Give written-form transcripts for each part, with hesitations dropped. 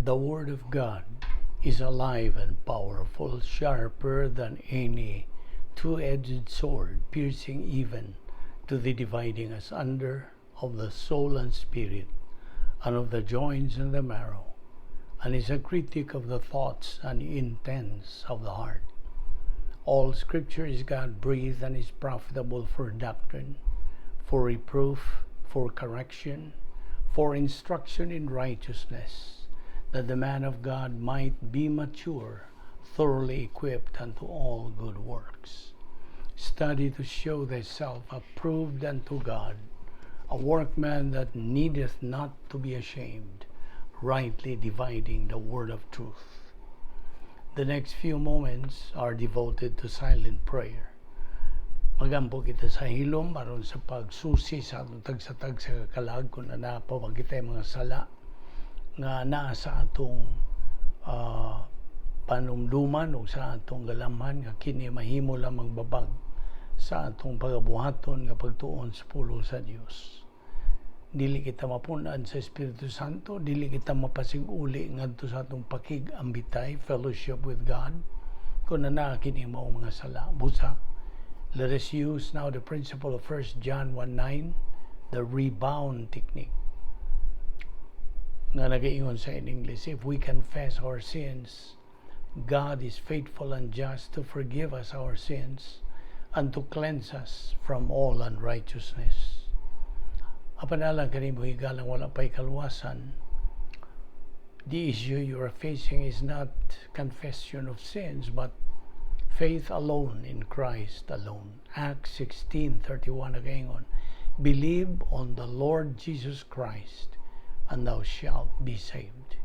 The Word of God is alive and powerful, sharper than any two-edged sword, piercing even to the dividing asunder of the soul and spirit, and of the joints and the marrow, and is a critic of the thoughts and intents of the heart. All Scripture is God-breathed and is profitable for doctrine, for reproof, for correction, for instruction in righteousness, that the man of God might be mature, thoroughly equipped unto all good works. Study to show thyself approved unto God, a workman that needeth not to be ashamed, rightly dividing the word of truth. The next few moments are devoted to silent prayer. Magampo kita sa hilom aron sa pagsusi sa atong tag-sa kakalag kung napawag kita mga sala nga naa sa atong panumduman o sa atong galamhan nga kini mahimo lamang babag sa atong pagabuhaton nga pagtuon sa pulo sa Dios. Dili kita mapunan sa Espiritu Santo, dili kita mapasig-uli ngadto sa atong pakig-ambitay, fellowship with God, kung naa kini mao mga sala. Busa, let us use now the principle of 1 John 1:9, the rebound technique. Nga nagaingon sa in English, if we confess our sins, God is faithful and just to forgive us our sins and to cleanse us from all unrighteousness. Apanalang kanimo higalang wala pa'y kalwasan, the issue you are facing is not confession of sins, but faith alone in Christ alone. Acts 16:31 nagaingon, believe on the Lord Jesus Christ, and thou shalt be saved.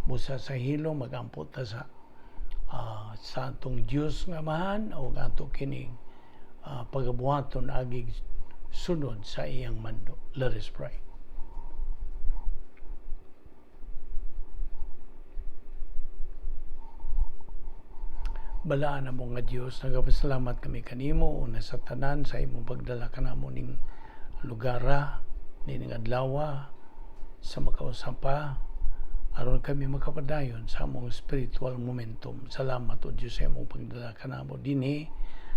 Busa sa hilo magampot ta sa atong Dios nga amahan o ato kining pagabuhaton agig sunod sa iyang mando. Let us pray. Balaan na mo nga Diyos, nagapasalamat kami kanimo una sa tanan sa imong pagdala kanamo ning lugara, ning adlawa sa makausapa aron kami makapadayon sa among spiritual momentum. Salamat o Diyos sa imong pagdala kanamo dinhi.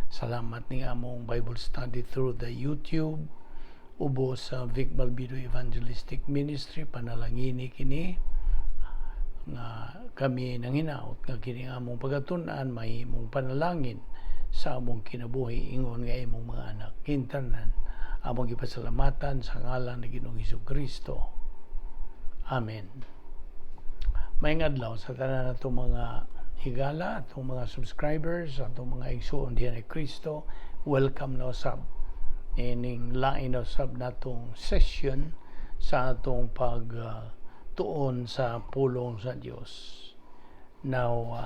Salamat ni among Bible study through the YouTube ubo sa Vic Balbido Evangelistic Ministry. Panalangini kini nga kami nang hinaot nga kini among pagatun-an may imong panalangin sa among kinabuhi ingon nga imong mga anak. Kintanan among gipasalamatan sa ngalan ni Ginoong Hesukristo. Amen. Maayong adlaw sa tanan nato mga higala, atong mga subscribers, atong mga igsoon diyan ni Kristo. Welcome na usab ining lain na usab natong session sa atong pagtuon sa pulong sa Dios. Now,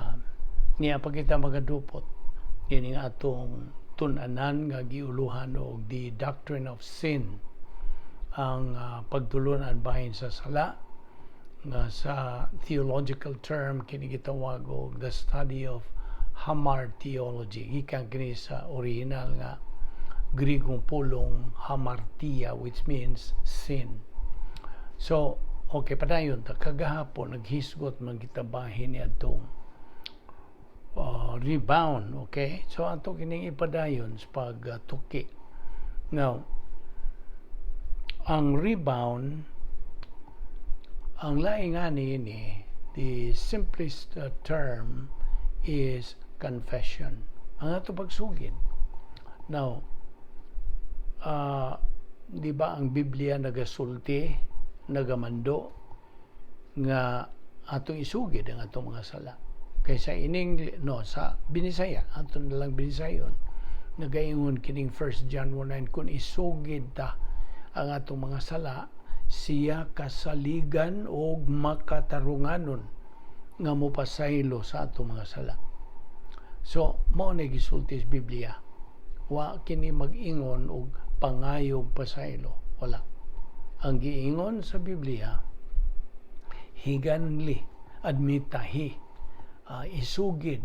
niya pa kita magadupot ining atong tun-anan nga giuluhan og the Doctrine of Sin, ang pagtulunan bahin sa sala, nga sa theological term kini gitawag og the study of hamartiology. Gikan kini sa original nga Grigong pulong hamartia, which means sin. So, okay, padayon ta kagahapon naghisgot man kita bahin ni atong rebound, okay? So ato kining ipadayon sa pagtuki. Now, ang rebound, ang laing ani ini, the simplest term is confession. Ang ato pagsugid. Now, di ba ang Biblia nagasulti, nagamando nga atong isugid ang atong mga sala. Kaysa ining sa Binisaya, atong nalang Binisayon, nagaingon kining 1 John 1:9, kung isugid ta ang atong mga sala, siya kasaligan o makatarunganon nga mopasaylo sa atong mga sala. So, mao na gisulti sa Biblia. Wa kini mag-ingon og pangayog pasaylo. Wala. Ang giingon sa Biblia, higanli, admitahi, isugid.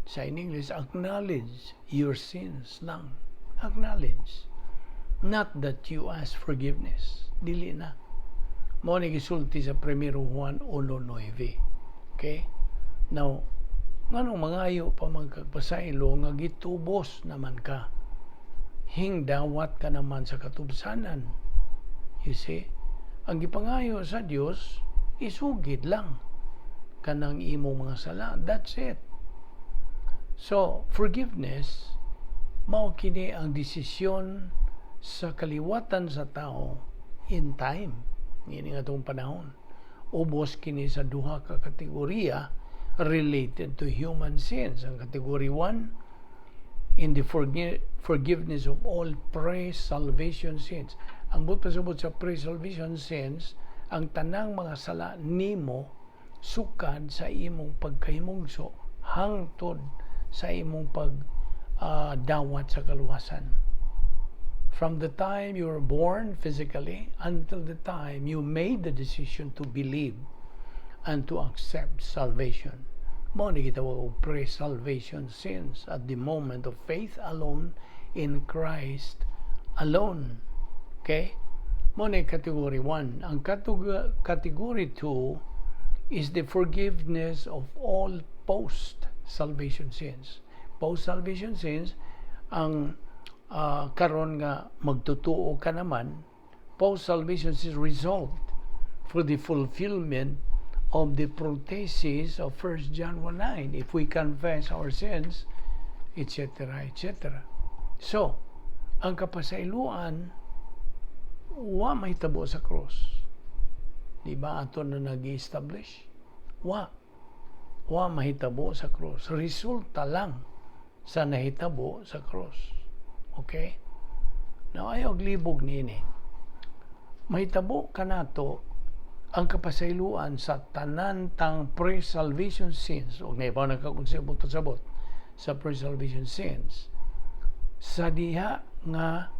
Sa in English, acknowledge your sins lang. Acknowledge. Not that you ask forgiveness. Dili na. Mao ni gisulti sa 1 Juan 1:9. Okay? Now, nganong mangayo pa magkagpasaylo nga gitubos naman ka. Hingdawat ka naman sa katubsanan. You see? Ang gipangayo sa Dios isugid lang kanang imong mga sala. That's it. So, forgiveness mao kini ang desisyon sa kaliwatan sa tao in time. Ngini nga itong panahon. Ubos kini sa duha ka kategorya related to human sins. Ang category 1, in the forgiveness of all pre-salvation sins. Ang pasabot sa pre-salvation sins, ang tanang mga sala nimo sukad sa imong pagkahimugso hangtod sa imong pagdawat sa kaluwasan. From the time you were born physically until the time you made the decision to believe and to accept salvation. Mao ni gitawag og pre-salvation sins at the moment of faith alone in Christ alone. Okay? Mao ni category 1. Ang category 2 is the forgiveness of all post-salvation sins. Post-salvation sins, ang karon nga magtutuo ka naman, post-salvation is result for the fulfillment of the prothesis of 1 John 1:9. If we confess our sins, etc., etc. So, ang kapasayloan, wa may tabo sa cross. Di ba ato na nag-establish? Wa mahitabo sa cross. Resulta lang sa nahitabo sa cross. Okay? Now, ayaw glibog nini. Mahitabo ka nato ang kapasayloan sa tanan tang pre-salvation sins. O na ipaw nagkakonsepto sabot sa pre-salvation sins. Sa diha nga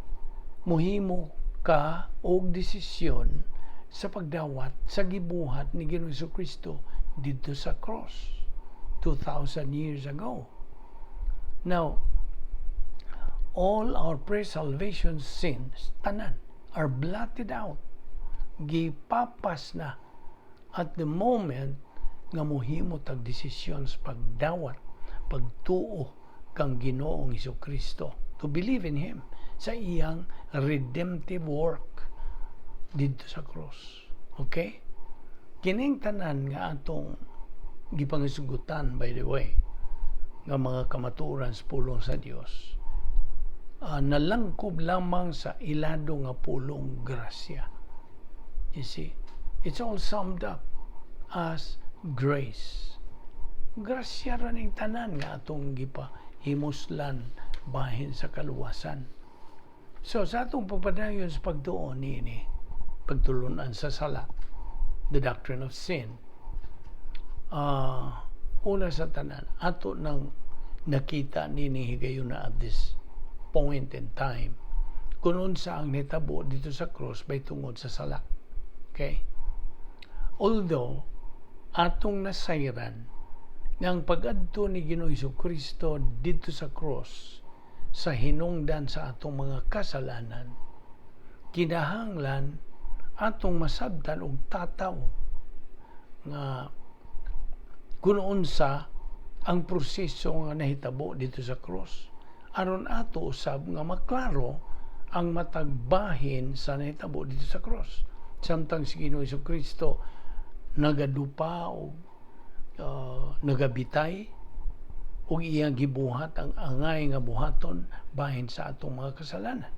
muhimo ka og desisyon sa pagdawat sa gibuhat ni Ginoong Jesucristo dito sa cross 2,000 years ago. Now, all our pre-salvation sins, tanan, are blotted out. Gipapas na at the moment nga mohimo tag desisyon sa pagdawat, pagtuo kang Ginoong Jesucristo, to believe in Him sa iyang redemptive work dito sa cross. Okay? Kining tanan nga atong gipangisugutan, by the way, nga mga kamaturan sa pulong sa Dios, nalangkob lamang sa ilado nga pulong grasya. You see, it's all summed up as grace. Grasya ra ning tanan nga atong gipahimuslan bahin sa kaluwasan. So, sa atong pagpadayon sa pagtuon nini, pagtulunan sa sala, the Doctrine of Sin, una sa tanan, ato nang nakita nini higayon na at this point in time, kung unsa ang nitabo dito sa cross by tungod sa sala. Okay? Although, atong nasayran ng pag-adto ni Ginoong Jesucristo dito sa cross sa hinungdan sa atong mga kasalanan, kinahanglan atong masabtan og tataw nga kung unsa ang proseso nga nahitabo dito sa cross, aron ato usab nga maklaro ang matagbahin sa nahitabo dito sa cross. Samtang si Ginoong Jesucristo nagadupa o nagabitay o iyang gibuhat ang angay nga buhaton bahin sa atong mga kasalanan.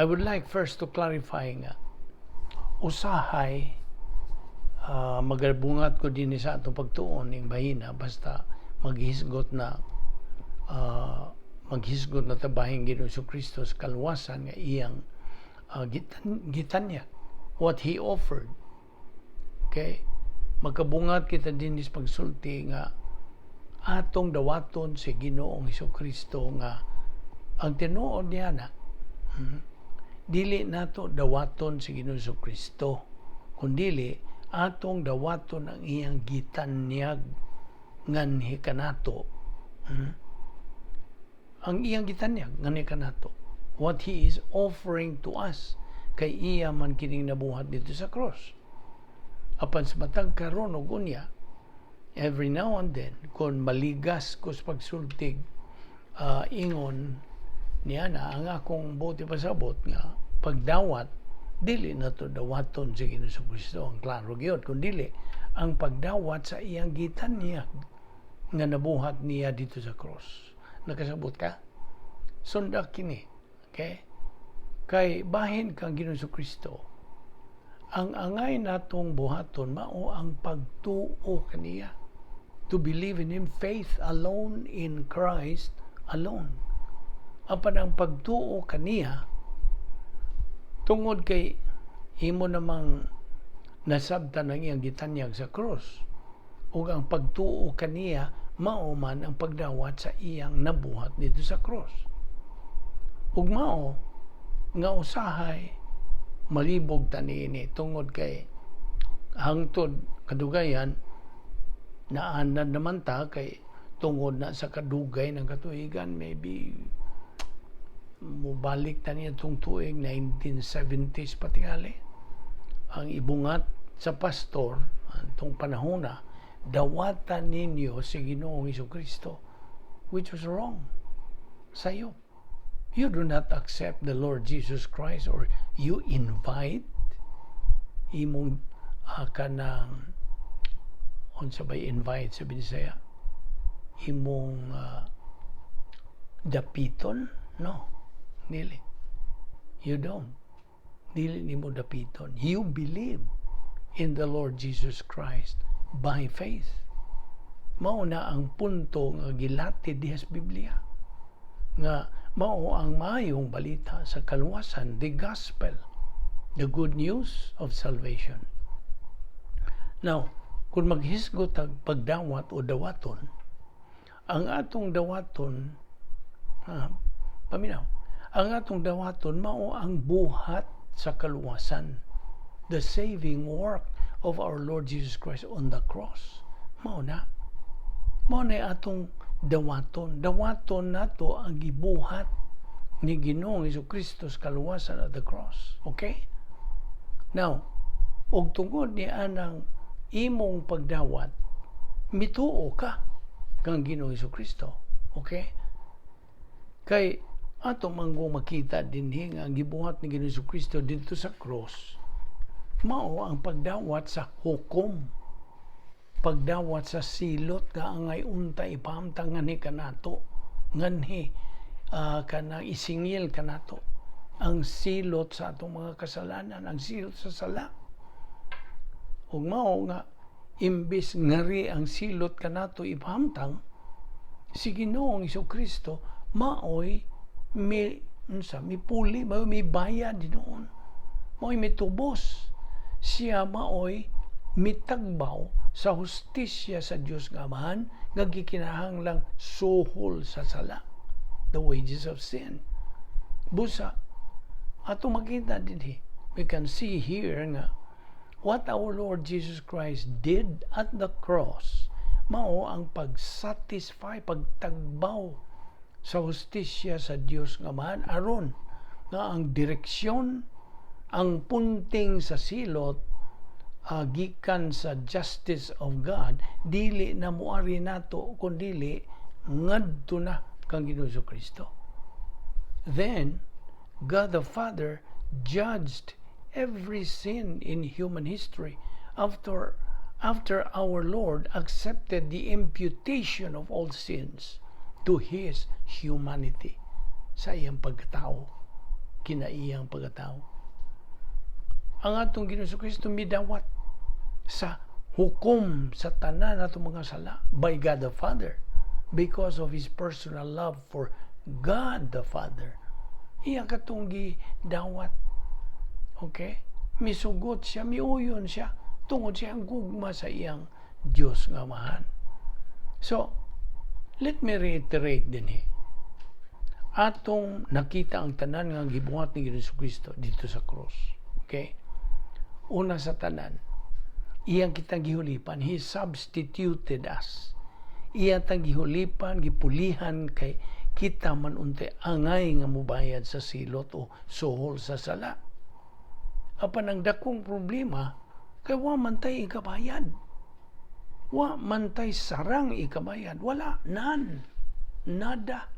I would like first to clarify nga usahay magabungat ko din sa atong pagtuon ning bahina basta maghisgot na tabahin Ginoong Jesucristo sa kaluwasan nga iyang gitanya, what He offered. Okay? Magkabungat kita din is pagsulti nga atong dawaton si Ginoong Jesucristo nga ang tinuod niya na dili nato dawaton si Ginoong Jesucristo, kundili atong dawaton ang iyang gitanyag nganhi kanato. Ang iyang gitanyag nganhi kanato, what He is offering to us. kay iya man kining nabuhat dito sa cross. Apan sa matag karon og unya, every now and then kung maligas ko sa pagsultig, ingon niya na ang akong buti pasabot nga pagdawat dili na to dawaton sa Ginoong Kristo ang klaro gyud, kun dili ang pagdawat sa iyang gitanyag nga nabuhat niya dito sa cross. Nakasabot ka? Sundak kini. Okay? Kay bahin kang Ginoong Kristo, ang angay natong buhaton mao ang pagtuo kaniya. To believe in Him, faith alone in Christ alone. Apan ang pagtuo kaniya, tungod kay imo namang nasabtan ang iyang gitanyag sa cross, o ang pagtuo kaniya, mao man ang pagdawat sa iyang nabuhat dito sa cross. Ug mao nga usahay malibog tanini tungod kay hangtod kadugayan naanad naman ta kay tungod na sa kadugay ng katuigan, maybe mubalik ta niya itong tuig 1970s patingali ang ibungat sa pastor itong panahon na dawatan ninyo si Ginoong Jesucristo, which was wrong sa'yo. You do not accept the Lord Jesus Christ, or you invite imong kanang unsa bay invite sa Bisaya, imong dapiton? No, dili. You don't. Dili nimo dapiton. You believe in the Lord Jesus Christ by faith. Mao na ang punto nga gilatid diha sa Biblia, nga mao ang maayong balita sa kaluwasan, the gospel, the good news of salvation. Now, kung maghisgot ang pagdawat o dawaton, ang atong dawaton, paminaw, ang atong dawaton mao ang buhat sa kaluwasan, the saving work of our Lord Jesus Christ on the cross. Mao na atong dawaton. Dawaton nato ang gibuhat ni Ginoong Jesucristo sa kaluwasan at the cross. Okay? Now, og tungod ni anang imong pagdawat, mituo ka kang Ginoong Jesucristo. Okay? Kay ato manggo makita dinhi nga ang gibuhat ni Ginoong Jesucristo dito sa cross, mao ang pagdawat sa hukom, pagdawat sa silot nga angay unta ipamtang ngani kanato, nganhi kanang isingil kanato ang silot sa atong mga kasalanan, ang silot sa sala. Ug mao nga imbis ngari ang silot kanato ipamtang, si Ginoong Jesucristo maoy mipuli, may bayad dinoon, maoy mitubos, siya maoy mitagbaw sa hustisya sa Dios nga Amahan nga gikinahanglang suhol sa sala, the wages of sin. Busa ato makita dinhi, we can see here nga what our Lord Jesus Christ did at the cross mao ang pagsatisfy, pagtagbaw sa hustisya sa Dios nga Amahan, aron nga ang direksyon, ang punting sa silot gikan sa justice of God, dili na muari nato kundili ngadto na kang Ginoong Jesucristo. Then God the Father judged every sin in human history after our Lord accepted the imputation of all sins to His humanity, sa iyang pagkatao, kinaiyang pagkatao. Ang atong Ginoong Jesucristo midawat sa hukom sa tanan natong mga sala by God the Father because of His personal love for God the Father. Iya katong gidawat. Okay? Misugot siya, miuyon siya tungod siya ang gugma sa iyang Diyos nga Amahan. So, let me reiterate din atong nakita ang tanan nga gibuhat ni Ginoong Jesucristo dito sa cross. Okay? Una sa tanan, iyang kitang gihulipan, He substituted us. Iyang tang gihulipan, gipulihan kay kita man unti angay nga mubayad sa silot o suhol sa sala. Apan ang dakong problema, kay wa man tay ikabayad. Wa man tay sarang ikabayad. Wala, nada.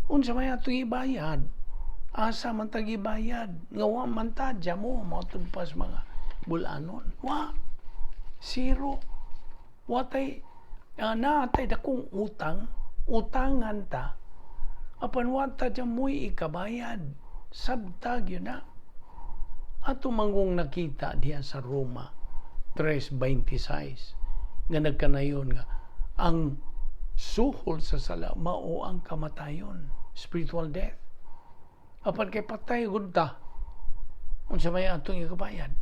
Unsa may atong ibayad? Asa man tag ibayad? Nga wa man ta, mo, mautod pas mga bulanon. Wa, zero. Wa tay, naatay dakong utangan ta. Apan wa ta mo'y ikabayad. Sabtag yun na. Ato mangong nakita diya sa Roma 3:26 nga nagkanayon nga ang suhol sa sala mao ang kamatayon, spiritual death. Apan kay patay gud ta, unsa may atong ikabayad?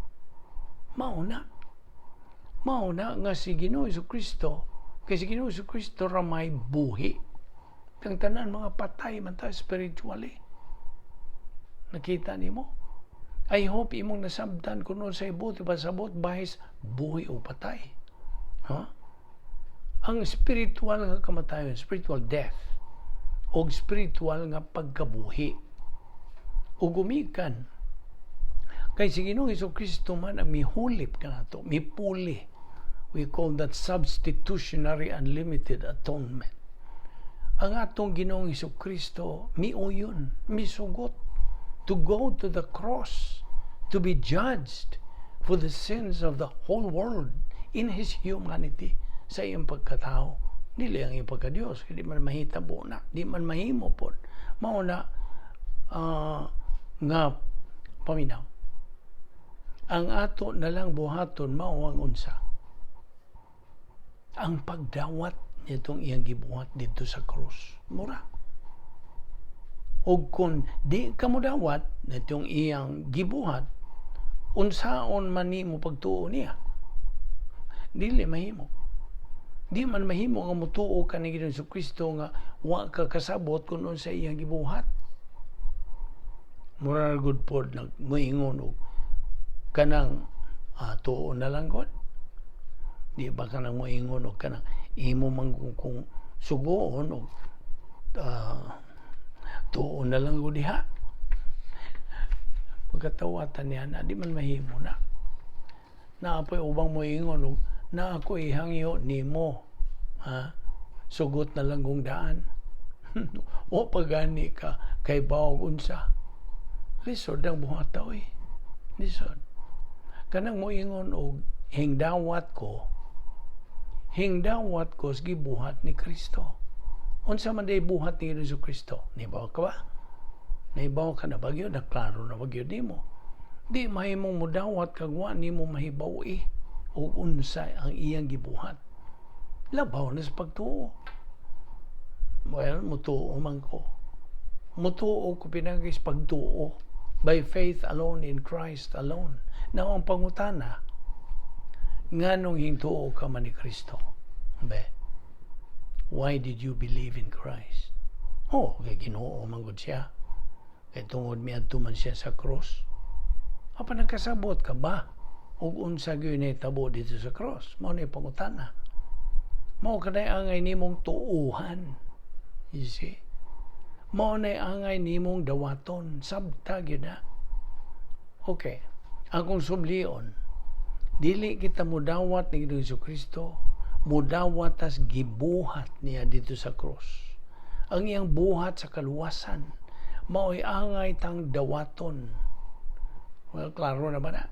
Mao na nga si Ginoo Jesucristo, kay si Ginoo Jesucristo ra may buhi. Kang tanan mga patay man ta spiritually. Nakita nimo? I hope imong nasabtan kuno sa ibuti pasabot bahis buhi o patay. Ang spiritual nga kamatayon, spiritual death, o spiritual nga pagkabuhi. O gumikan, kay si Ginoong Jesucristo man ang mihulip ka na to, mipuli. We call that substitutionary unlimited atonement. Ang atong Ginoong Jesucristo, miuyon, misugot, to go to the cross, to be judged for the sins of the whole world in His humanity sa iyang pagkatao. Dili ang iyang pagka-Diyos, di man mahitabo na, di man mahimo po. Mauna, nga paminaw. Ang ato na lang buhaton, mao ang unsa. Ang pagdawat nitong iyang gibuhat dito sa krus. Mura. O kung di ka mo dawat nitong iyang gibuhat, unsaon man nimo pagtuo niya? Dili mahimo. Di man mahimo nga mutuo ka ni Ginoong Jesucristo nga wa ka kasabot kung unsa iyang gibuhat. Mura good pod nagmoingon og kanang tuo na lang god. Di ba kanang moingon og kanang imo man kung sugoon og tuo na lang ko diha. Pagkatawatan niya na, di man mahimo na. Naapoy ubang mo ingon, na ako ihangyo ni mo. Sugot na lang kong daan. O pagani ka, kay bawag unsa. Lisod ang buhataw eh. Lisod. Kanang mo ingon og hingdawat ko gibuhat ni Kristo. Unsa man day buhat ni Jesucristo? Nibaw ka ba? Nibaw ka na bagyo, naklaro na bagyo nimo. Di mahimong mudawat kag wa nimo mahibaw o unsa ang iyang gibuhat. Labaw na sa pagtuo. Well, mutuo man ko. Mutuo ko pinagis pagtuo. By faith alone in Christ alone. Na ang pangutana, nganong hintuo ka man ni Kristo? Be? Why did you believe in Christ? Kay Ginoo manggod siya. Kay tungod miadto man siya sa cross. Apa nagkasabot ka ba? O unsa gyud ni tabo dito sa cross? Mao ni pangutana. Mao kanay angay nimong tuuhan. You see? Mao nay angay nimong dawaton. Sabtag yun na. Okay. Akong sublion, dili kita mudawat ni Ginoong Jesucristo, mudawat tas gibuhat niya dito sa cross. Ang iyang buhat sa kaluwasan, mao'y angay tang dawaton. Well, klaro na ba na?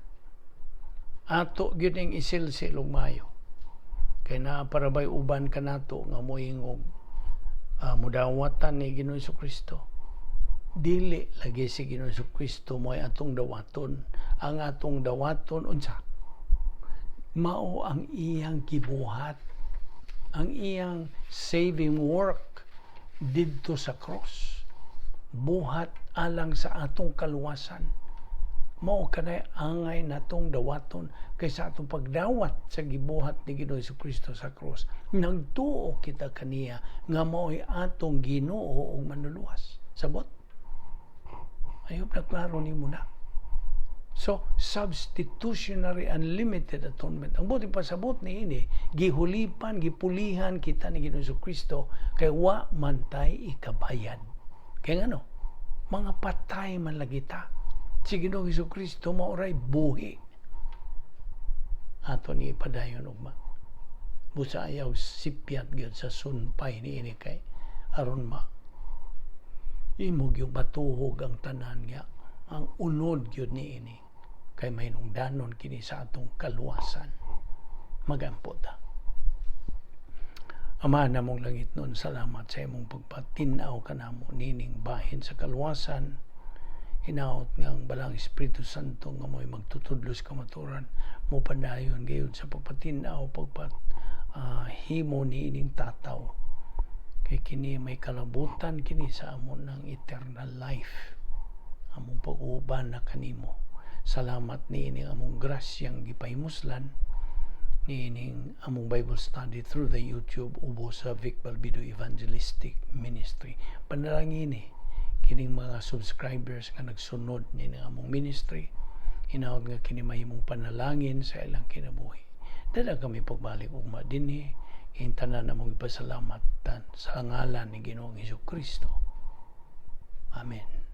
Ato gyud ning isilsil og maayo. Kay naa para bay uban ka nato nga moingog mudawatan ni Ginoong Jesucristo. Dili lagi si Ginoong Jesucristo mo'y atong dawaton. Ang atong dawaton unsa? Mao ang iyang gibuhat, ang iyang saving work didto sa cross. Buhat alang sa atong kaluwasan. Mao kanay angay natong dawaton kaysa atong pagdawat sa gibuhat ni Ginoong Jesucristo sa cross. Nagtuo kita kaniya nga mao'y atong Ginoo ug manluluwas. Sabot? Ayop na klaro ni mo na. So, substitutionary unlimited atonement. Ang buti pasabot ni ini, gihulipan, gipulihan kita ni Ginoong Jesucristo kay wa man tay ikabayad. Kaya ano? Mga patay man lagi ta. si Ginoong Hesukristo maoray buhi ato ni padayon ugma. Busa ayaw sipyat gyud sa sunpay niini kay aron imog yung matuhog ang tanan niya. Ang unod gyud niini kay mahinungdanon kini sa atong kaluwasan. Magampo ta. Ama namong langit nun, salamat sa imong pagpatinaw kanamo nining bahin sa kaluwasan. Hinaot nga ang balang Espiritu Santo nga mo'y magtutudlos kamaturan mo padayon gayud sa pagpatinaw, himo ni ining tataw. Kay kini may kalabutan kini sa amon ng eternal life. Among pag-uban na kanimo. Salamat ni ining among grasyang gipahimuslan ni ining among Bible study through the YouTube ubo sa Vic Balbido Evangelistic Ministry. Panalangin ni kining mga subscribers nga nagsunod ni among ministry. Hinaot nga kini mahimong panalangin sa ilang kinabuhi. Dala kami pagbalik ugma dinhi. Tanan namong ipasalamat sa ngalan ni Ginoong Hesukristo. Amen.